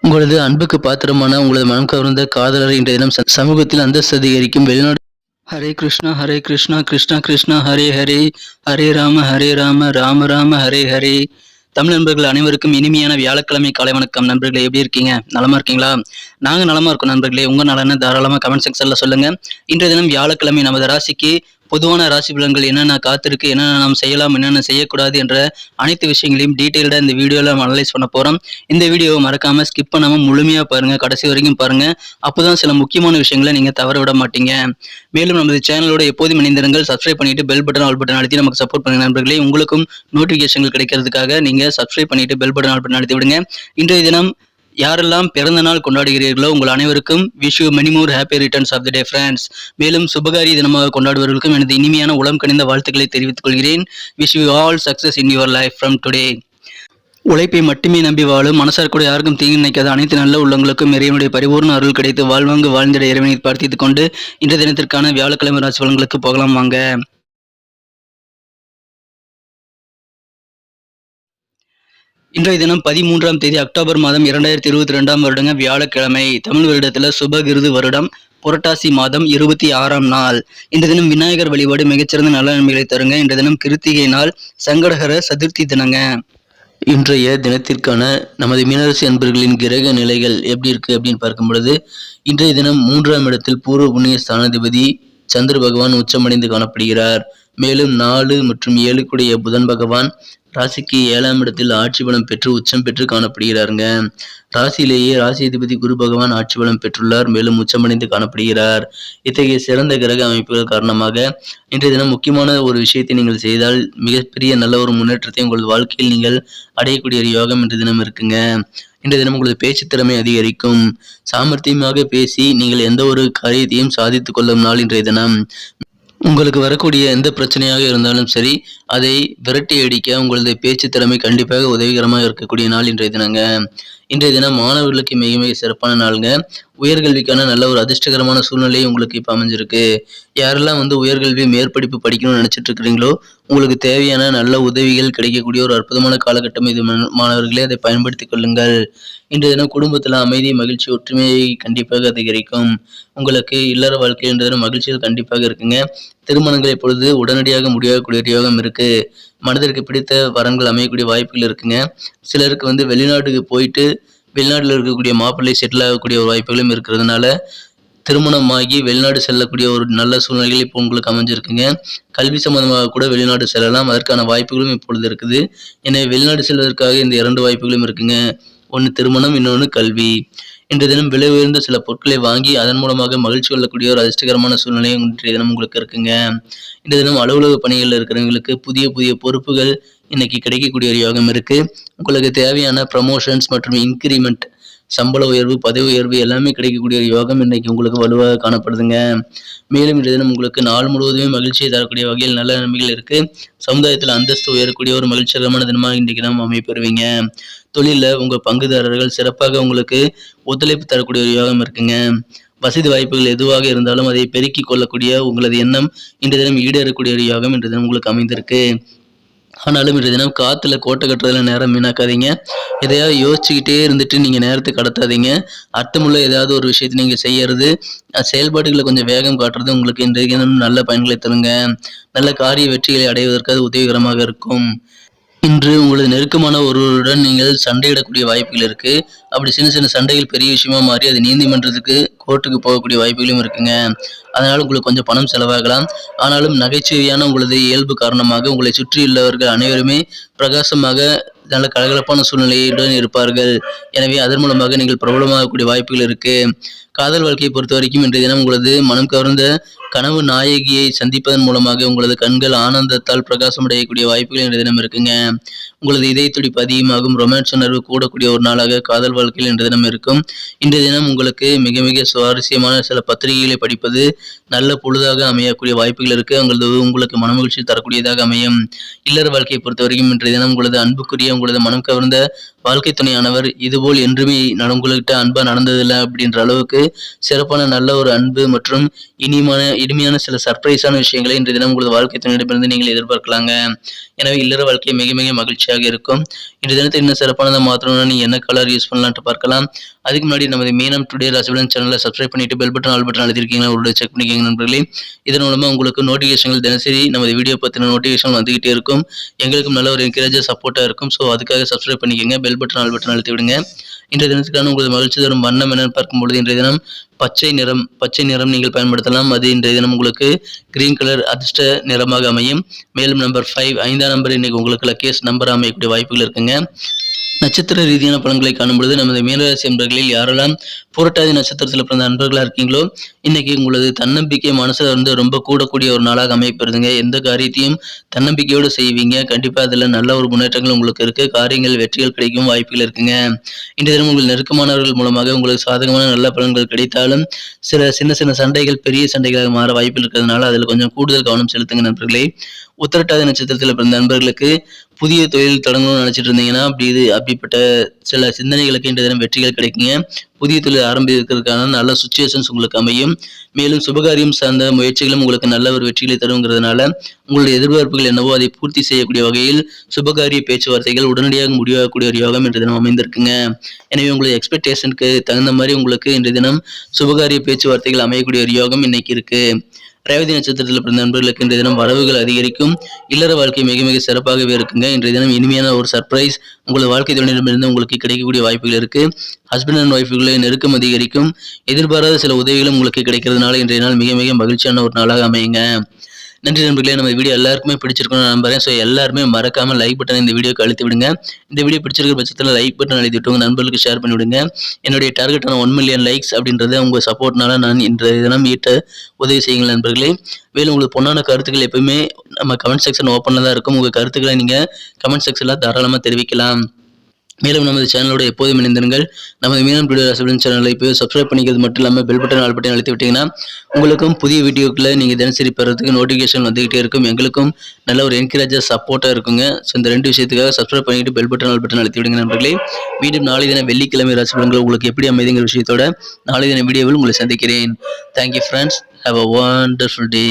உங்களது அன்புக்கு பாத்திரமான உங்களது மனம் கவர்ந்த காதலர் இன்றைய தினம் சமூகத்தில் அந்தஸ்து அதிகரிக்கும். வெளிநாடு. ஹரே கிருஷ்ணா ஹரே கிருஷ்ணா கிருஷ்ணா கிருஷ்ணா ஹரே ஹரே, ஹரே ராம ராம ராம ஹரே ஹரே. தமிழ் நண்பர்கள் அனைவருக்கும் இனிமையான வியாழக்கிழமை காலை வணக்கம். நண்பர்களே, எப்படி இருக்கீங்க? நலமா இருக்கீங்களா? நாங்க நலமா இருக்கோம் நண்பர்களே. உங்க நலனை தாராளமா கமெண்ட் செக்ஷன்ல சொல்லுங்க. இன்றைய தினம் வியாழக்கிழமை நமது ராசிக்கு பொதுவான ராசி பலன்கள் என்னென்ன காத்திருக்கு, என்னென்ன நாம் செய்யலாம், என்னென்ன செய்யக்கூடாது என்ற அனைத்து விஷயங்களையும் டீட்டெயில்டாக இந்த வீடியோவில் நம்ம அனலைஸ் பண்ண போகிறோம். இந்த வீடியோவை மறக்காம ஸ்கிப் பண்ணாமல் முழுமையாக பாருங்கள், கடைசி வரைக்கும் பாருங்கள். அப்போதான் சில முக்கியமான விஷயங்களை நீங்கள் தவற விட மாட்டீங்க. மேலும் நமது சேனலோட எப்போதும் இணைந்திருங்கள். சப்ஸ்கிரைப் பண்ணிட்டு பெல் பட்டன் ஆல் பட்டன் அழுத்தி நமக்கு சப்போர்ட் பண்ணுங்க நண்பர்களே. உங்களுக்கும் நோட்டிஃபிகேஷன்கள் கிடைக்கிறதுக்காக நீங்கள் சப்ஸ்கிரைப் பண்ணிட்டு பெல் பட்டன் ஆல் பட்டன் அழுத்தி விடுங்க. இன்றைய தினம் யாரெல்லாம் பிறந்த நாள் கொண்டாடுகிறீர்களோ உங்கள் அனைவருக்கும் wish you many more happy returns of the day friends. மேலும் சுபகாரி தினமாக கொண்டாடுபவர்களுக்கும் எனது இனிமையான உளம் கனிந்த வாழ்த்துக்களை தெரிவித்துக் கொள்கிறேன். Wish you all success in your life from today. உழைப்பை மட்டுமே நம்பி வாழும், மனசார் கூட யாருக்கும் தீங்கு நினைக்காத அனைத்து நல்ல உள்ளங்களுக்கும் இறைவனுடைய பரிபூர்ண அருள் கிடைத்து வாழ்வாங்கு வாழ்ந்திட இறைவனை பிரார்த்தித்துக் கொண்டு இன்றைய தினத்திற்கான வியாழக்கிழமை ராசி பலன்களுக்கு போகலாம் வாங்க. இன்றைய தினம் 13ஆம் தேதி அக்டோபர் மாதம் 2022 வருடங்க வியாழக்கிழமை. தமிழ் வருடத்துல சுபகிருது வருடம் புரட்டாசி மாதம் 26ஆம் நாள். இந்த தினம் விநாயகர் வழிபாடு மிகச்சிறந்த நல்ல நன்மைகளை தருங்க. இன்றைய தினம் கிருத்திகை நாள், சங்கடகர சதுர்த்தி தினங்க. இன்றைய தினத்திற்கான நமது மீனராசி அன்பர்களின் கிரக நிலைகள் எப்படி இருக்கு அப்படின்னு பார்க்கும் பொழுது, இன்றைய தினம் 3ஆம் இடத்தில் பூர்வ புண்ணிய ஸ்தானாதிபதி சந்திர பகவான் உச்சமடைந்து காணப்படுகிறார். மேலும் 4 மற்றும் 7 கூடிய புதன் பகவான் ராசிக்கு 7ஆம் இடத்தில் ஆட்சி பலம் பெற்று உச்சம் பெற்று காணப்படுகிறாருங்க. ராசியிலேயே ராசி அதிபதி குரு பகவான் ஆட்சி பலம் பெற்றுள்ளார், மேலும் உச்சமடைந்து காணப்படுகிறார். இத்தகைய சிறந்த கிரக அமைப்புகள் காரணமாக இன்றைய தினம் முக்கியமான ஒரு விஷயத்தை நீங்கள் செய்தால் மிகப்பெரிய நல்ல ஒரு முன்னேற்றத்தை உங்களது வாழ்க்கையில் நீங்கள் அடையக்கூடிய ஒரு யோகம் இன்றைய தினம் இருக்குங்க. இன்றைய தினம் உங்களது பேச்சு திறமை அதிகரிக்கும். சாமர்த்தியமாக பேசி நீங்கள் எந்த ஒரு காரியத்தையும் சாதித்துக் கொள்ளும் நாள் இன்றைய தினம். உங்களுக்கு வரக்கூடிய எந்த பிரச்சனையாக இருந்தாலும் சரி, அதை விரட்டி அடிக்க உங்களது பேச்சு திறமை கண்டிப்பாக உதவிகரமாக இருக்கக்கூடிய நாள் இன்றைய தினங்க. இன்றைய தினம் மாணவர்களுக்கு மிக மிக சிறப்பான நாளுங்க. உயர்கல்விக்கான நல்ல ஒரு அதிர்ஷ்டகரமான சூழ்நிலை உங்களுக்கு இப்போ அமைஞ்சிருக்கு. யாரெல்லாம் உயர்கல்வி மேற்படிப்பு படிக்கணும்னு நினைச்சிட்டு இருக்கிறீங்களோ உங்களுக்கு தேவையான நல்ல உதவிகள் கிடைக்கக்கூடிய ஒரு அற்புதமான காலகட்டம் இது. மாணவர்களே, அதை பயன்படுத்திக் கொள்ளுங்கள். இன்றைய தினம் குடும்பத்தில் அமைதி, மகிழ்ச்சி, ஒற்றுமையை கண்டிப்பாக அதிகரிக்கும். உங்களுக்கு இல்லற வாழ்க்கை இன்றைய தினம் மகிழ்ச்சிகள் கண்டிப்பாக இருக்குங்க. திருமணங்கள் இப்பொழுது உடனடியாக முடியக்கூடிய யோகம் இருக்கு. மனதிற்கு பிடித்த வரன்கள் அமையக்கூடிய வாய்ப்புகள் இருக்குங்க. சிலருக்கு வெளிநாட்டுக்கு போயிட்டு வெளிநாட்டில் இருக்கக்கூடிய மாப்பிள்ளை செட்டில் ஆகக்கூடிய ஒரு வாய்ப்புகளும் இருக்கிறதுனால திருமணமாகி வெளிநாடு செல்லக்கூடிய ஒரு நல்ல சூழ்நிலைகள் இப்போ உங்களுக்கு அமைஞ்சிருக்குங்க. கல்வி சம்பந்தமாக கூட வெளிநாடு செல்லலாம், அதற்கான வாய்ப்புகளும் இப்பொழுது இருக்குது. எனவே வெளிநாடு செல்வதற்காக இந்த 2 வாய்ப்புகளும் இருக்குங்க. ஒன்று திருமணம், இன்னொன்று கல்வி. இன்றைய தினம் விலை உயர்ந்த சில பொருட்களை வாங்கி அதன் மூலமாக மகிழ்ச்சி கொள்ளக்கூடிய ஒரு அதிர்ஷ்டகரமான சூழ்நிலை இன்றைய தினம் உங்களுக்கு இருக்குங்க. இன்றைய தினம் அலுவலக பணிகளில் இருக்கிறவங்களுக்கு புதிய புதிய பொறுப்புகள் இன்னைக்கு கிடைக்கக்கூடிய ஒரு யோகம் இருக்கு. உங்களுக்கு தேவையான ப்ரமோஷன்ஸ் மற்றும் இன்கிரிமெண்ட், சம்பள உயர்வு, பதவி உயர்வு எல்லாமே கிடைக்கக்கூடிய ஒரு யோகம் இன்னைக்கு உங்களுக்கு வலுவாக காணப்படுதுங்க. மேலும் இன்றைய தினம் உங்களுக்கு நாள் முழுவதுமே மகிழ்ச்சியை தரக்கூடிய வகையில் நல்ல நன்மைகள் இருக்கு. சமுதாயத்தில் அந்தஸ்து உயரக்கூடிய ஒரு மகிழ்ச்சிகரமான தினமாக இன்றைக்கு நாம் அமைப்பெறுவீங்க. தொழிலில் உங்கள் பங்குதாரர்கள் சிறப்பாக உங்களுக்கு ஒத்துழைப்பு தரக்கூடிய ஒரு யோகம் இருக்குங்க. வசதி வாய்ப்புகள் எதுவாக இருந்தாலும் அதை பெருக்கிக் கொள்ளக்கூடிய உங்களது எண்ணம் இன்றைய தினம் ஈடேறக்கூடிய ஒரு யோகம் இன்றைய தினம் உங்களுக்கு அமைந்திருக்கு. ஆனாலும் இன்றைய தினம் காத்துல கோட்டை கட்டுறதுல நேரம் வீணாக்காதீங்க. எதையாவது யோசிச்சுக்கிட்டே இருந்துட்டு நீங்க நேரத்தை கடத்தாதீங்க. அர்த்தமுள்ள ஏதாவது ஒரு விஷயத்தை நீங்க செய்யறது, செயல்பாடுகளை கொஞ்சம் வேகம் காட்டுறது உங்களுக்கு இன்றைய தினம் நல்ல பயன்களை தருங்க. நல்ல காரிய வெற்றிகளை அடைவதற்கு அது உதவிகரமாக இருக்கும். இன்று உங்களது நெருக்கமான ஒருவருடன் நீங்கள் சண்டையிடக்கூடிய வாய்ப்புகள் இருக்கு. அப்படி சின்ன சின்ன சண்டைகள் பெரிய விஷயமா மாறி அது நீதிமன்றத்துக்கு, கோர்ட்டுக்கு போகக்கூடிய வாய்ப்புகளும் இருக்குங்க. அதனால உங்களுக்கு கொஞ்சம் பணம் செலவாகலாம். ஆனாலும் நகைச்சுவையான உங்களது இயல்பு காரணமாக உங்களை சுற்றியுள்ளவர்கள் அனைவருமே பிரகாசமாக நல்ல கலகலப்பான சூழ்நிலையுடன் இருப்பார்கள். எனவே அதன் மூலமாக நீங்கள் பிரபலமாகக்கூடிய வாய்ப்புகள் இருக்கு. காதல் வாழ்க்கையை பொறுத்த வரைக்கும் இன்றைய தினம் உங்களது மனம் கவர்ந்த கனவு நாயகியை சந்திப்பதன் மூலமாக உங்களது கண்கள் ஆனந்தத்தால் பிரகாசம் அடையக்கூடிய வாய்ப்புகள் இன்றைய தினம் இருக்குங்க. உங்களது இதய துடிப்பு அதிகமாகும், ரொமான்ஸ் உணர்வு கூடக்கூடிய ஒரு நாளாக காதல் வாழ்க்கையில் இன்றைய தினம் இருக்கும். இன்றைய தினம் உங்களுக்கு மிக மிக சுவாரஸ்யமான சில பத்திரிகைகளை படிப்பது நல்ல பொழுதாக அமையக்கூடிய வாய்ப்புகள் இருக்கு. உங்களுக்கு மனமகிழ்ச்சி தரக்கூடியதாக அமையும். இல்லற வாழ்க்கையை பொறுத்த வரைக்கும் இன்றைய தினம் உங்களது அன்புக்குரிய உங்களது மனம் கவர்ந்த வாழ்க்கை துணையானவர் இதுபோல் என்றுமே உங்கள்கிட்ட அன்பா நடந்ததில்லை அப்படின்ற அளவுக்கு சிறப்பான நல்ல ஒரு அன்பு மற்றும் இனிமையான சில சர்ப்ரைஸான விஷயங்களை இன்றைய தினம் உங்களது வாழ்க்கை துணையிடமிருந்து நீங்கள் எதிர்பார்க்கலாங்க. எனவே இல்லற வாழ்க்கை மிக மிக மகிழ்ச்சியாக இருக்கும். இன்றைய தினத்தை இன்னும் சிறப்பானதாக மாற்றணும்னா நீ என்ன கலர் யூஸ் பண்ணலான்ட்டு பார்க்கலாம். அதுக்கு முன்னாடி நமது மீனம் டுடே ராசிபலன் சேனலை சப்ஸ்கிரைப் பண்ணிட்டு பெல் பட்டன் ஆல் பட்டன் அழுத்திருக்கீங்களா ஒரு செக் பண்ணிக்கோங்க நண்பர்களே. இதன் மூலமா உங்களுக்கு நோட்டிஃபிகேஷன்கள் தினசரி நமது வீடியோ பற்றின நோட்டிஃபிகேஷன் வந்துகிட்டே இருக்கும். எங்களுக்கும் நல்ல ஒரு என்கரேஜாக சப்போர்ட்டாக இருக்கும். ஸோ அதுக்காக சப்ஸ்கிரைப் பண்ணிக்கோங்க, பெல் பட்டன் ஆல் பட்டன் அழுத்தி விடுங்க. இன்றைய தினத்துக்கான உங்களது மகிழ்ச்சி தரும் வண்ணம் என்னன்னு பார்க்கும்பொழுது இன்றைய தினம் பச்சை நிறம் நீங்கள் பயன்படுத்தலாம். அது இன்றைய தினம் உங்களுக்கு கிரீன் கலர் அதிர்ஷ்ட நிறமாக அமையும். மேலும் நம்பர் 5 5ஆம் நம்பர் இன்னைக்கு உங்களுக்கு லக்கியஸ்ட் நம்பர் அமையக்கூடிய வாய்ப்புகள் இருக்குங்க. நட்சத்திர ரீதியான பலன்களை காணும்பொழுது நமது மீனராசி என்பர்களில் யாரெல்லாம் புரட்டாதி நட்சத்திரத்தில் பிறந்த நண்பர்களாக இருக்கீங்களோ இன்னைக்கு உங்களது தன்னம்பிக்கை மனசுல வந்து ரொம்ப கூடக்கூடிய ஒரு நாளாக அமைப்பெறுதுங்க. எந்த காரியத்தையும் தன்னம்பிக்கையோடு செய்வீங்க. கண்டிப்பா அதுல நல்ல ஒரு முன்னேற்றங்கள் உங்களுக்கு இருக்கு. காரியங்கள் வெற்றிகள் கிடைக்கும் வாய்ப்புகள் இருக்குங்க. இன்றைய தினம் உங்கள் நெருக்கமானவர்கள் மூலமாக உங்களுக்கு சாதகமான நல்ல பலன்கள் கிடைத்தாலும் சில சின்ன சண்டைகள் பெரிய சண்டைகளாக மாற வாய்ப்புகள் இருக்கிறதுனால அதில் கொஞ்சம் கூடுதல் கவனம் செலுத்துங்க நண்பர்களே. உத்திரட்டாதி நட்சத்திரத்தில் பிறந்த நண்பர்களுக்கு புதிய தொழில் தொடங்கணும்னு நினைச்சிட்டு இருந்தீங்கன்னா அப்படிப்பட்ட சில சிந்தனைகளுக்கு இன்றைய தினம் வெற்றிகள் கிடைக்குங்க. புதிய தொழில் ஆரம்பிக்கிறதுக்கான நல்ல சுச்சுவேஷன்ஸ் உங்களுக்கு அமையும். மேலும் சுபகாரியம் சார்ந்த முயற்சிகளும் உங்களுக்கு நல்ல ஒரு வெற்றிகளை தருங்கிறதுனால உங்களுடைய எதிர்பார்ப்புகள் என்னவோ அதை பூர்த்தி செய்யக்கூடிய வகையில் சுபகாரிய பேச்சுவார்த்தைகள் உடனடியாக முடிவாகக்கூடிய ஒரு யோகம் இன்றைய தினம் அமைந்திருக்குங்க. எனவே உங்களுடைய எக்ஸ்பெக்டேஷனுக்கு தகுந்த மாதிரி உங்களுக்கு இன்றைய தினம் சுபகாரிய பேச்சுவார்த்தைகள் அமையக்கூடிய ஒரு யோகம் இன்னைக்கு இருக்கு. ரேவதி நட்சத்திரத்தில் பிறந்த நண்பர்களுக்கு இன்றைய தினம் வரவுகள் அதிகரிக்கும். இல்லற வாழ்க்கை மிக மிக சிறப்பாகவே இருக்குங்க. இன்றைய தினம் இனிமையான ஒரு சர்ப்ரைஸ் உங்களது வாழ்க்கை துணையிடமிருந்து உங்களுக்கு கிடைக்கக்கூடிய வாய்ப்புகள் இருக்கு. ஹஸ்பண்ட் அண்ட் ஒய்ஃபுகளை நெருக்கம் அதிகரிக்கும். எதிர்பாராத சில உதவிகளும் உங்களுக்கு கிடைக்கிறதுனால இன்றைய நாள் மிக மிக மகிழ்ச்சியான ஒரு நாளாக அமையுங்க. நன்றி நண்பர்களே. நம்ம வீடியோ எல்லாருக்குமே பிடிச்சிருக்கும்னு நான் நம்புறேன். ஸோ எல்லாருமே மறக்காம லைக் பட்டன் இந்த வீடியோக்கு அழுத்தி விடுங்க. இந்த வீடியோ பிடிச்சிருக்கிற பட்சத்தில் லைக் பட்டன் அழுத்தி விட்டு உங்க நண்பர்களுக்கு ஷேர் பண்ணி விடுங்க. என்னுடைய டார்கெட்டான 1 மில்லியன் லைக்ஸ் அப்படின்றத உங்க சப்போர்ட்னால நான் இன்றைய தினம் ஈட்ட உதவி செய்யுங்கள் நண்பர்களே. மேலும் உங்களுக்கு பொண்ணான கருத்துக்கள் எப்பவுமே நம்ம கமெண்ட் செக்ஷன் ஓப்பனில் தான் இருக்கும். உங்கள் கருத்துக்களை நீங்கள் கமெண்ட் செக்ஷனில் தாராளமாக தெரிவிக்கலாம். மேலும் நமது சேனலோட எப்போதும் இணைந்திருங்கள். நமது மீனம் டுடே ராசிபலன் சேனலை இப்போ சப்ஸ்கிரைப் பண்ணிக்கிறது மட்டும் இல்லாமல் பெல் பட்டன் ஆல் பட்டன் அழுத்தி விட்டீங்கன்னா உங்களுக்கும் புதிய வீடியோக்களை நீங்கள் தினசரி பெறதுக்கு நோட்டிஃபிகேஷன் வந்துகிட்டே இருக்கும். எங்களுக்கும் நல்ல ஒரு என்கரேஜாக சப்போர்ட்டாக இருக்குங்க. ஸோ இந்த 2 விஷயத்துக்காக சப்ஸ்கிரைப் பண்ணிட்டு பெல் பட்டன் ஆல் பட்டன் அழுத்தி விடுங்க நண்பர்களே. மீண்டும் நாளை தினம் வெள்ளிக்கிழமை ராசி பலன்கள் உங்களுக்கு எப்படி அமைதிங்கிற விஷயத்தோட நாளை தின வீடியோவில் உங்களை சந்திக்கிறேன். Thank you friends. Have a wonderful day.